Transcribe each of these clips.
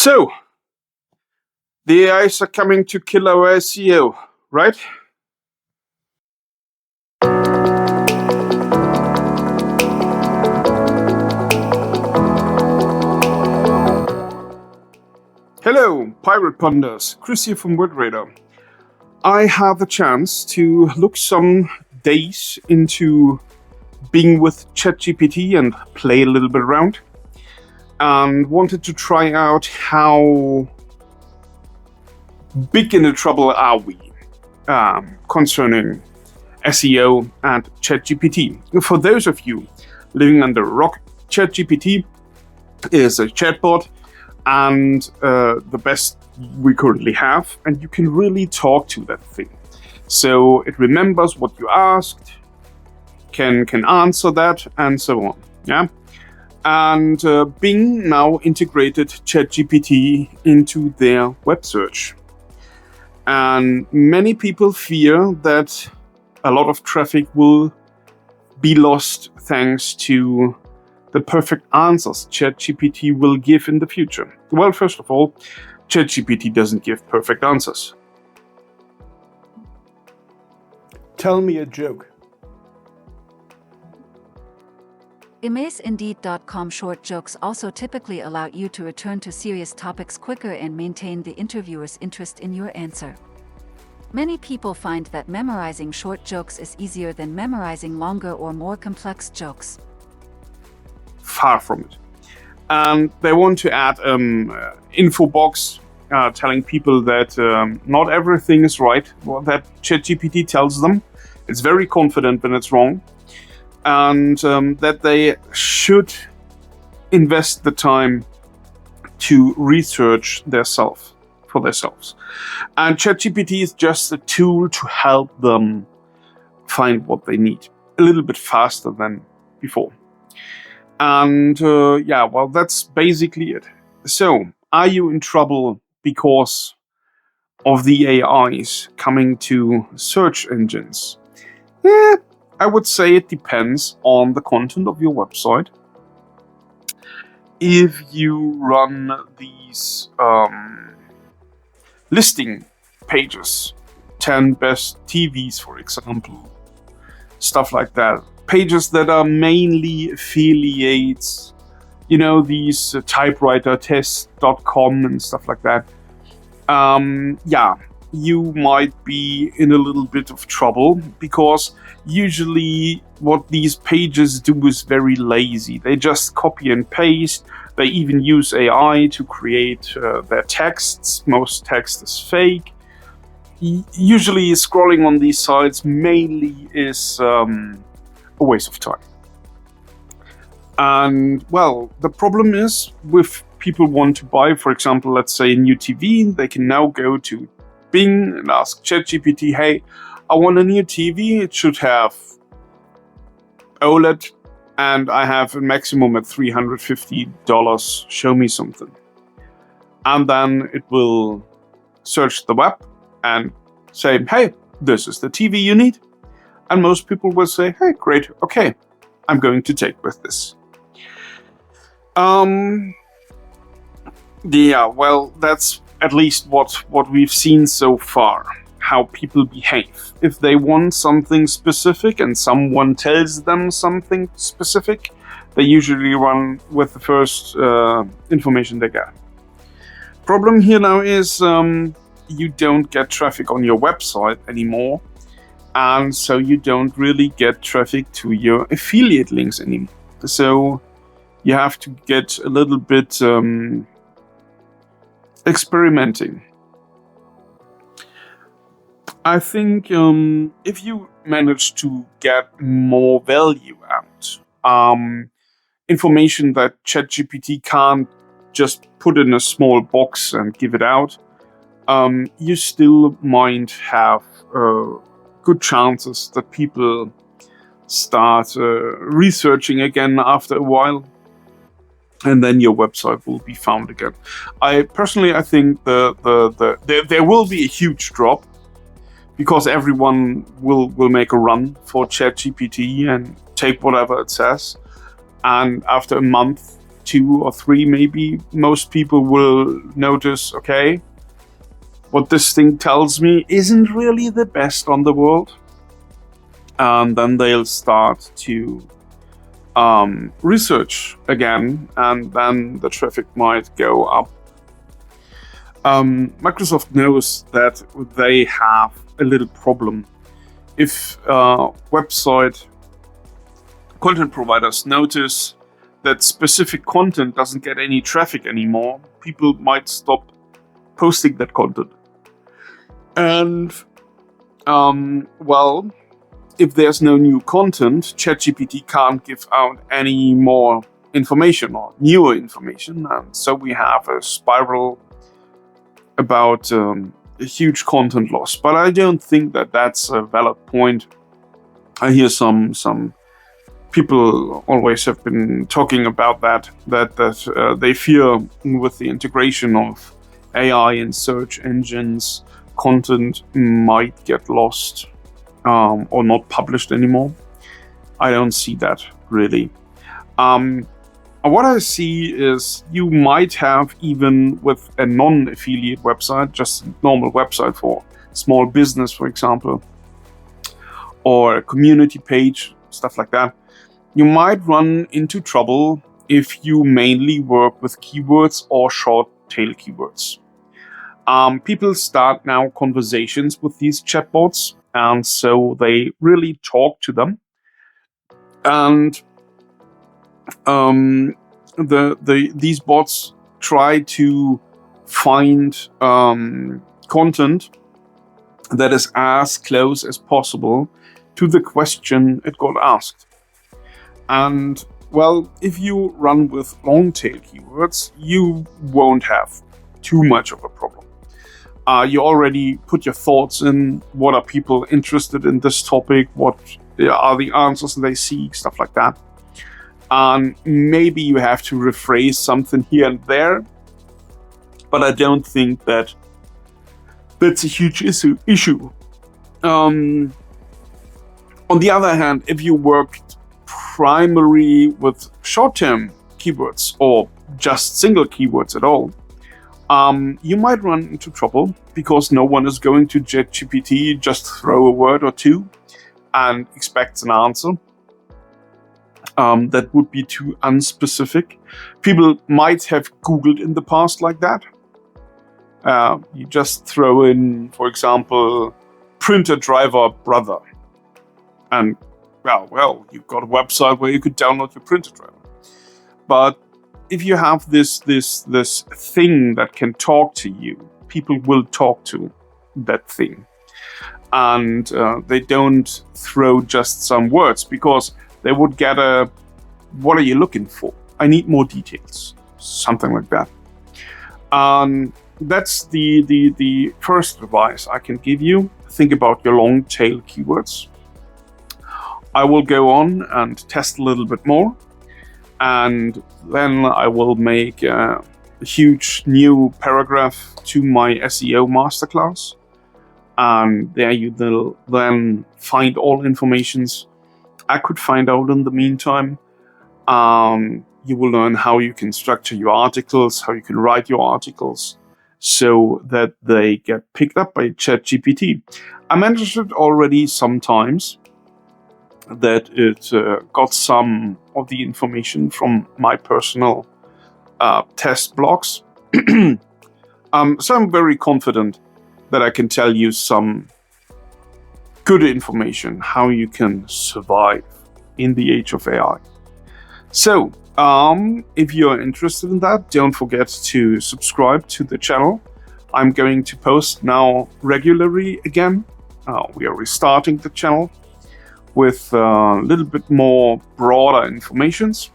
So, the AIs are coming to kill our SEO, right? Hello, Pirate Ponders. Chris here from WordRadar. I had the chance to look some days into being with ChatGPT and play a little bit around, and wanted to try out how big in the trouble are we concerning SEO and ChatGPT. For those of you living under a rock, ChatGPT is a chatbot and the best we currently have, and you can really talk to that thing. So it remembers what you asked, can answer that, and so on. Yeah. And Bing now integrated ChatGPT into their web search. And many people fear that a lot of traffic will be lost thanks to the perfect answers ChatGPT will give in the future. Well, first of all, ChatGPT doesn't give perfect answers. Tell me a joke. AmazeIndeed.com short jokes also typically allow you to return to serious topics quicker and maintain the interviewer's interest in your answer. Many people find that memorizing short jokes is easier than memorizing longer or more complex jokes. Far from it. And they want to add info box telling people that not everything is right, that ChatGPT tells them. It's very confident when it's wrong. And that they should invest the time to research for themselves. And ChatGPT is just a tool to help them find what they need a little bit faster than before. And well, that's basically it. So, are you in trouble because of the AIs coming to search engines? Yeah, I would say it depends on the content of your website. If you run these listing pages, 10 best TVs, for example, stuff like that, pages that are mainly affiliates, these typewritertest.com and stuff like that, you might be in a little bit of trouble, because usually what these pages do is very lazy. They just copy and paste. They even use AI to create their texts. Most text is fake. Usually scrolling on these sites mainly is a waste of time. And well, the problem is, with people want to buy, for example, let's say a new TV, they can now go to Bing and ask ChatGPT, hey, I want a new TV. It should have OLED, and I have a maximum at $350. Show me something. And then it will search the web and say, hey, this is the TV you need. And most people will say, hey, great, okay, I'm going to take with this. Well, that's at least what we've seen so far, how people behave. If they want something specific and someone tells them something specific, they usually run with the first information they get. Problem here now is you don't get traffic on your website anymore, and so you don't really get traffic to your affiliate links anymore. So you have to get a little bit experimenting. I think if you manage to get more value out, information that ChatGPT can't just put in a small box and give it out, you still might have good chances that people start researching again after a while, and then your website will be found again. I think there will be a huge drop, because everyone will make a run for ChatGPT and take whatever it says. And after a month, 2 or 3, maybe most people will notice, okay, what this thing tells me isn't really the best on the world. And then they'll start to research again, and then the traffic might go up. Microsoft knows that they have a little problem. If website content providers notice that specific content doesn't get any traffic anymore, people might stop posting that content. And, well, if there's no new content, ChatGPT can't give out any more information or newer information. And so we have a spiral about a huge content loss. But I don't think that that's a valid point. I hear some people always have been talking about that they fear with the integration of AI in search engines, content might get lost or not published anymore. I don't see that really. What I see is you might have, even with a non-affiliate website, just a normal website for small business, for example, or a community page, stuff like that, you might run into trouble if you mainly work with keywords or short tail keywords. People start now conversations with these chatbots, and so they really talk to them. And these bots try to find content that is as close as possible to the question it got asked. And, well, if you run with long tail keywords, you won't have too much of a problem. You already put your thoughts in. What are people interested in this topic? What are the answers they seek? Stuff like that. And maybe you have to rephrase something here and there, but I don't think that that's a huge issue. On the other hand, if you worked primarily with short-term keywords or just single keywords at all, you might run into trouble because no one is going to ChatGPT, just throw a word or two and expects an answer. That would be too unspecific. People might have Googled in the past like that. You just throw in, for example, printer driver brother. And, well, you've got a website where you could download your printer driver. But if you have this thing that can talk to you, people will talk to that thing. And they don't throw just some words, because they would get a, what are you looking for? I need more details. Something like that. That's the first advice I can give you. Think about your long tail keywords. I will go on and test a little bit more. And then I will make a huge new paragraph to my SEO masterclass. And there you will then find all informations I could find out in the meantime. You will learn how you can structure your articles, how you can write your articles so that they get picked up by ChatGPT. I mentioned it already sometimes that it got some of the information from my personal test blogs. So I'm very confident that I can tell you some good information how you can survive in the age of AI. So, if you're interested in that, don't forget to subscribe to the channel. I'm going to post now regularly again. We are restarting the channel with a little bit more broader informations.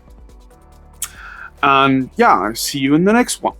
And yeah, I see you in the next one.